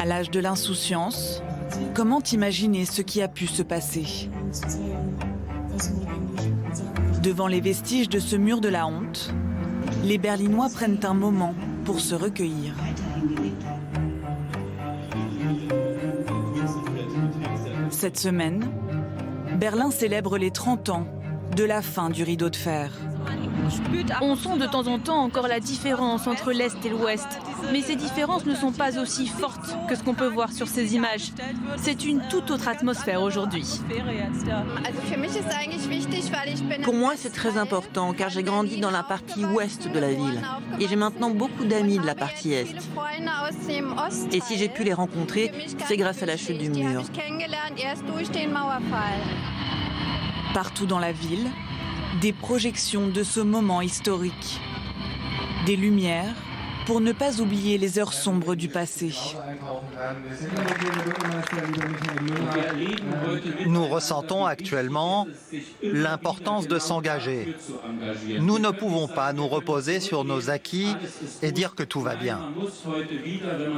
À l'âge de l'insouciance, comment imaginer ce qui a pu se passer? Devant les vestiges de ce mur de la honte, les Berlinois prennent un moment pour se recueillir. Cette semaine, Berlin célèbre les 30 ans de la fin du rideau de fer. On sent de temps en temps encore la différence entre l'Est et l'Ouest. Mais ces différences ne sont pas aussi fortes que ce qu'on peut voir sur ces images. C'est une toute autre atmosphère aujourd'hui. Pour moi, c'est très important car j'ai grandi dans la partie ouest de la ville et j'ai maintenant beaucoup d'amis de la partie est. Et si j'ai pu les rencontrer, c'est grâce à la chute du mur. Partout dans la ville, des projections de ce moment historique. Des lumières pour ne pas oublier les heures sombres du passé. Nous ressentons actuellement l'importance de s'engager. Nous ne pouvons pas nous reposer sur nos acquis et dire que tout va bien.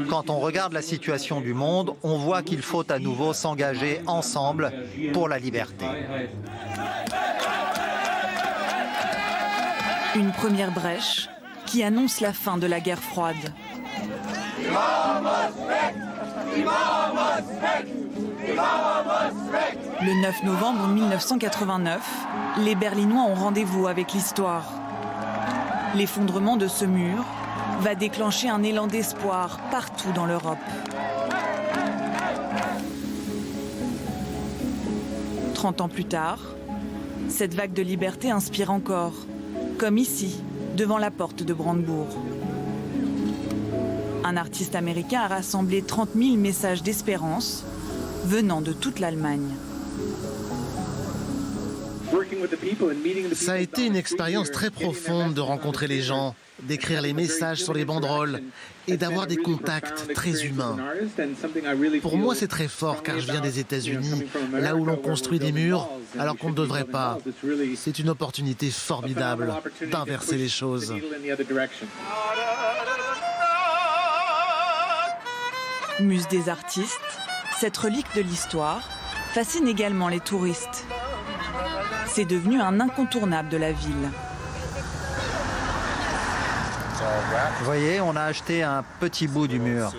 Quand on regarde la situation du monde, on voit qu'il faut à nouveau s'engager ensemble pour la liberté. Une première brèche qui annonce la fin de la guerre froide. Le 9 novembre 1989, les Berlinois ont rendez-vous avec l'histoire. L'effondrement de ce mur va déclencher un élan d'espoir partout dans l'Europe. 30 ans plus tard, cette vague de liberté inspire encore, comme ici, devant la porte de Brandebourg. Un artiste américain a rassemblé 30 000 messages d'espérance venant de toute l'Allemagne. Ça a été une expérience très profonde de rencontrer les gens, d'écrire les messages sur les banderoles et d'avoir des contacts très humains. Pour moi, c'est très fort car je viens des États-Unis, là où l'on construit des murs alors qu'on ne devrait pas. C'est une opportunité formidable d'inverser les choses. Muse des artistes, cette relique de l'histoire fascine également les touristes. C'est devenu un incontournable de la ville. Vous voyez, on a acheté un petit bout du mur.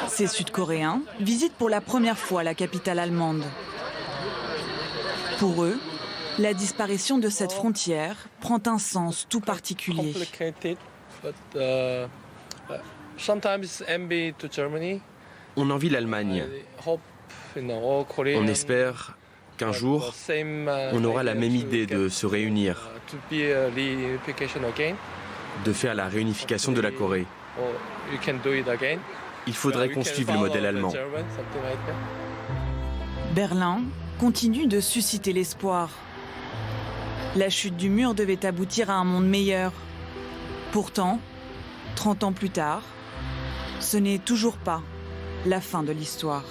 Ces Sud-Coréens visitent pour la première fois la capitale allemande. Pour eux, la disparition de cette frontière prend un sens tout particulier. On envie l'Allemagne. On espère qu'un jour, on aura la même idée de se réunir, de faire la réunification de la Corée. Il faudrait qu'on suive le modèle allemand. Berlin continue de susciter l'espoir. La chute du mur devait aboutir à un monde meilleur. Pourtant, 30 ans plus tard, ce n'est toujours pas la fin de l'histoire.